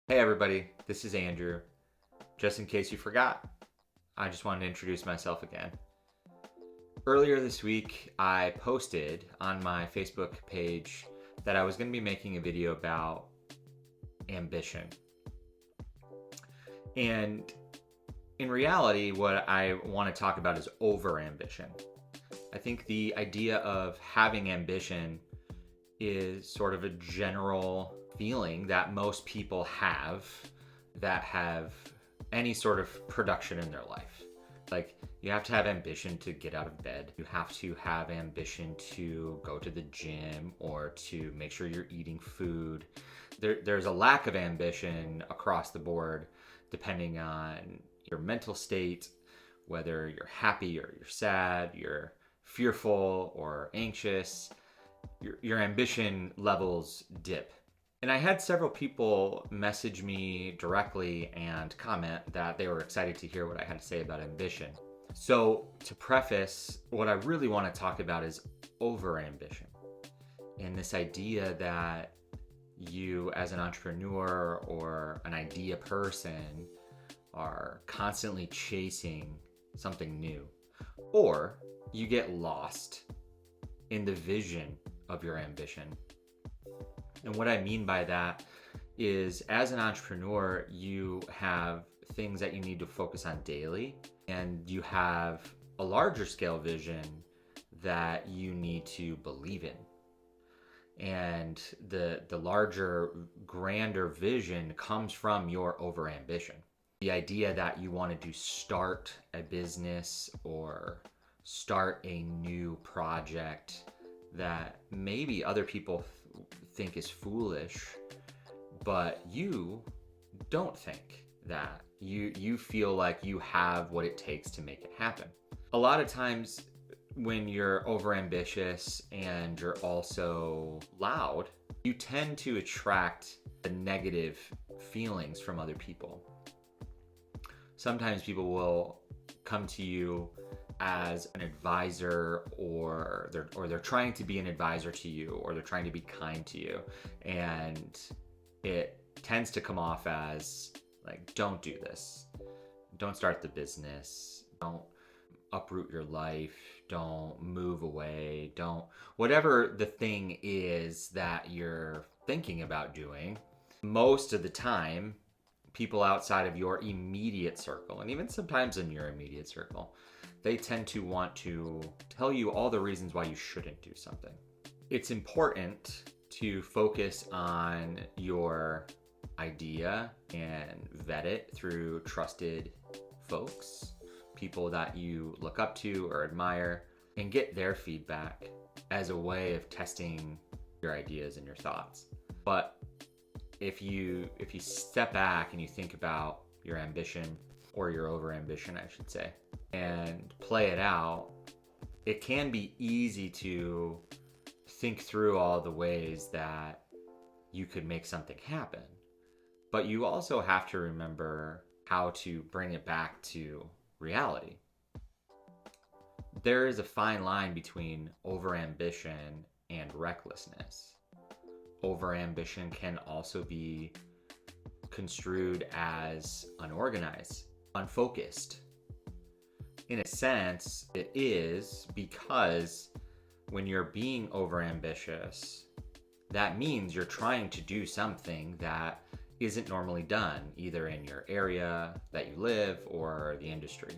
Hey everybody, this is Andrew. Just in case you forgot, I just wanted to introduce myself again. Earlier this week, I posted on my Facebook page that I was going to be making a video about ambition. And in reality, what I want to talk about is over-ambition. I think the idea of having ambition is sort of a general feeling that most people have that have any sort of production in their life. Like, you have to have ambition to get out of bed. You have to have ambition to go to the gym or to make sure you're eating food. There's a lack of ambition across the board depending on your mental state, whether you're happy or you're sad, you're fearful or anxious. Your ambition levels dip. And I had several people message me directly and comment that they were excited to hear what I had to say about ambition. So, to preface, what I really want to talk about is over-ambition. And this idea that you, as an entrepreneur or an idea person, are constantly chasing something new. Or you get lost in the vision of your ambition. And what I mean by that is, as an entrepreneur, you have things that you need to focus on daily, and you have a larger scale vision that you need to believe in. And the larger, grander vision comes from your overambition. The idea that you wanted to start a business or start a new project that maybe other people think is foolish, but you don't think that. You feel like you have what it takes to make it happen. A lot of times when you're overambitious and you're also loud, you tend to attract the negative feelings from other people. Sometimes people will come to you as an advisor, or they're trying to be an advisor to you, or they're trying to be kind to you, and it tends to come off as like, don't do this, don't start the business, don't uproot your life, don't move away, don't, whatever the thing is that you're thinking about doing. Most of the time, people outside of your immediate circle, and even sometimes in your immediate circle, they tend to want to tell you all the reasons why you shouldn't do something. It's important to focus on your idea and vet it through trusted folks, people that you look up to or admire, and get their feedback as a way of testing your ideas and your thoughts. But if you step back and you think about your ambition, or your overambition, I should say, and play it out, it can be easy to think through all the ways that you could make something happen. But you also have to remember how to bring it back to reality. There is a fine line between overambition and recklessness. Overambition can also be construed as unorganized, unfocused. In a sense, it is, because when you're being overambitious, that means you're trying to do something that isn't normally done, either in your area that you live or the industry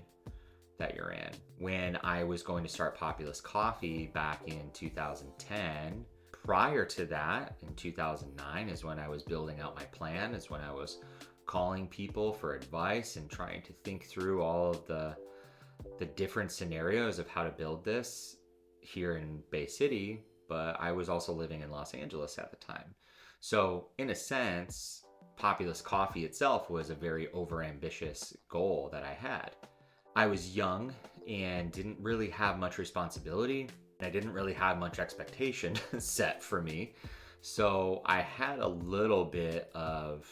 that you're in. When I was going to start Populace Coffee back in 2010, prior to that, in 2009, is when I was building out my plan, is when I was calling people for advice and trying to think through all of the different scenarios of how to build this here in Bay City, but I was also living in Los Angeles at the time. So in a sense, Populace Coffee itself was a very overambitious goal that I had. I was young and didn't really have much responsibility. I didn't really have much expectation set for me. So I had a little bit of,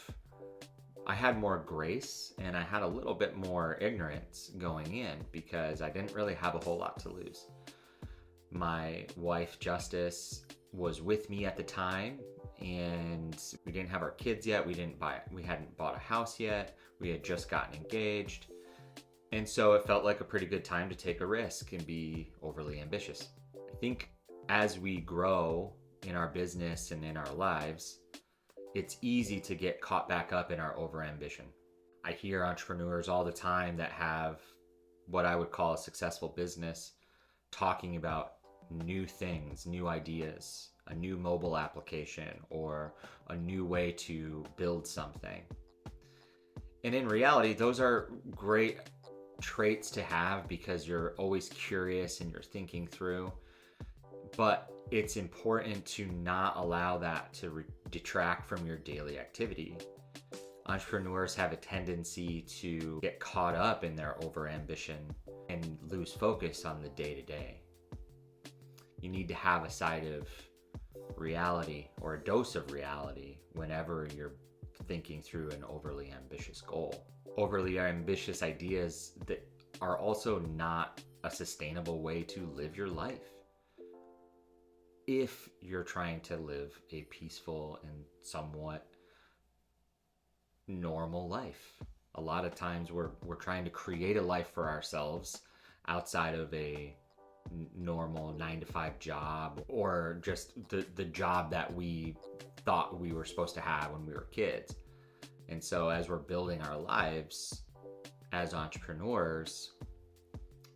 I had more grace and I had a little bit more ignorance going in, because I didn't really have a whole lot to lose. My wife, Justice, was with me at the time, and we didn't have our kids yet. We hadn't bought a house yet. We had just gotten engaged. And so it felt like a pretty good time to take a risk and be overly ambitious. I think as we grow in our business and in our lives, it's easy to get caught back up in our overambition. I hear entrepreneurs all the time that have what I would call a successful business talking about new things, new ideas, a new mobile application, or a new way to build something. And in reality, those are great traits to have because you're always curious and you're thinking through. But it's important to not allow that to detract from your daily activity. Entrepreneurs have a tendency to get caught up in their overambition and lose focus on the day-to-day. You need to have a side of reality or a dose of reality whenever you're thinking through an overly ambitious goal. Overly ambitious ideas that are also not a sustainable way to live your life. If you're trying to live a peaceful and somewhat normal life. A lot of times we're trying to create a life for ourselves outside of a normal 9-to-5 job or just the job that we thought we were supposed to have when we were kids. And so as we're building our lives as entrepreneurs,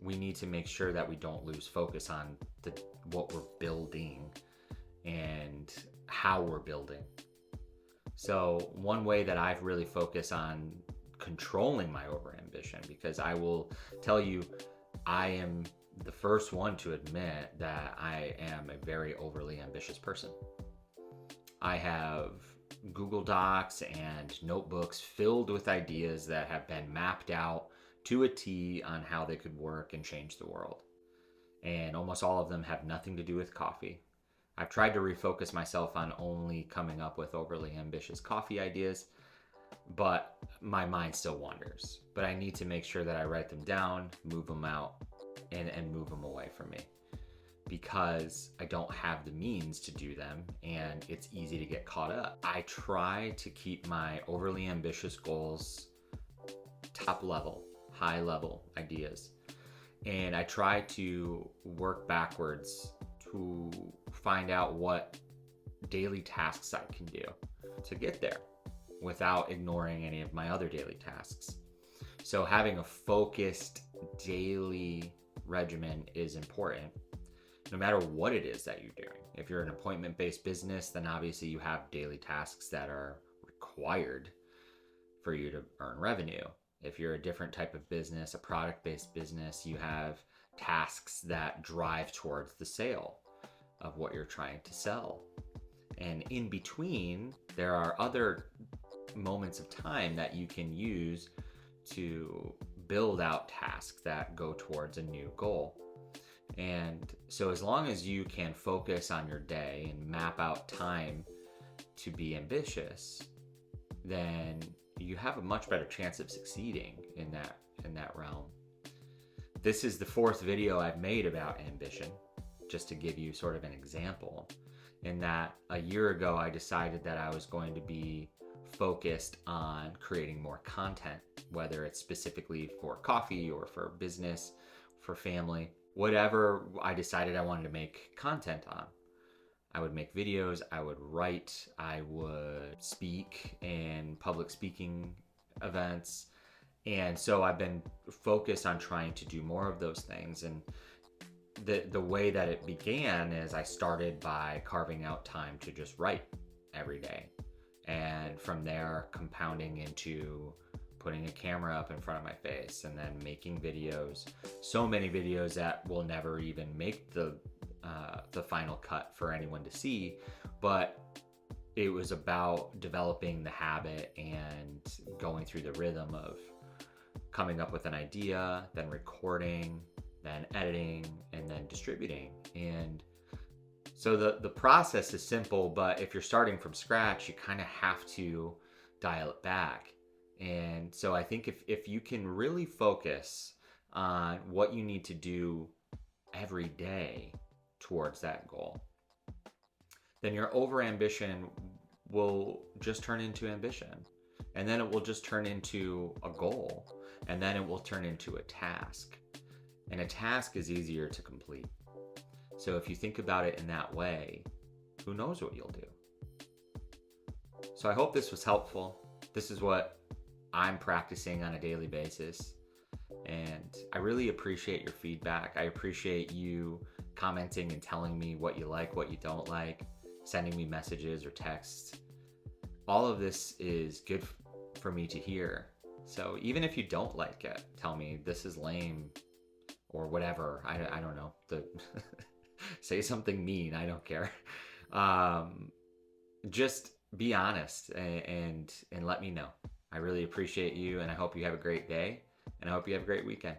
we need to make sure that we don't lose focus on what we're building and how we're building. So one way that I've really focused on controlling my overambition, because I will tell you, I am the first one to admit that I am a very overly ambitious person. I have Google Docs and notebooks filled with ideas that have been mapped out to a T on how they could work and change the world. And almost all of them have nothing to do with coffee. I've tried to refocus myself on only coming up with overly ambitious coffee ideas, but my mind still wanders. But I need to make sure that I write them down, move them out, and move them away from me, because I don't have the means to do them and it's easy to get caught up. I try to keep my overly ambitious goals top level, high level ideas. And I try to work backwards to find out what daily tasks I can do to get there without ignoring any of my other daily tasks. So having a focused daily regimen is important, no matter what it is that you're doing. If you're an appointment-based business, then obviously you have daily tasks that are required for you to earn revenue. If you're a different type of business, a product-based business, you have tasks that drive towards the sale of what you're trying to sell. And in between, there are other moments of time that you can use to build out tasks that go towards a new goal. And so as long as you can focus on your day and map out time to be ambitious, then you have a much better chance of succeeding in that realm. This is the 4th video I've made about ambition, just to give you sort of an example, in that a year ago I decided that I was going to be focused on creating more content, whether it's specifically for coffee or for business, for family, whatever I decided I wanted to make content on. I would make videos, I would write, I would speak in public speaking events. And so I've been focused on trying to do more of those things. And the way that it began is I started by carving out time to just write every day. And from there, compounding into putting a camera up in front of my face and then making videos. So many videos that will never even make the final cut for anyone to see, but it was about developing the habit and going through the rhythm of coming up with an idea, then recording, then editing, and then distributing. And so the process is simple, but if you're starting from scratch, you kind of have to dial it back. And so I think if you can really focus on what you need to do every day towards that goal, then your overambition will just turn into ambition. And then it will just turn into a goal. And then it will turn into a task. And a task is easier to complete. So if you think about it in that way, who knows what you'll do? So I hope this was helpful. This is what I'm practicing on a daily basis. And I really appreciate your feedback. I appreciate you commenting and telling me what you like, what you don't like, sending me messages or texts. All of this is good for me to hear. So even if you don't like it, tell me this is lame or whatever. I don't know. Say something mean. I don't care. Just be honest and let me know. I really appreciate you, and I hope you have a great day, and I hope you have a great weekend.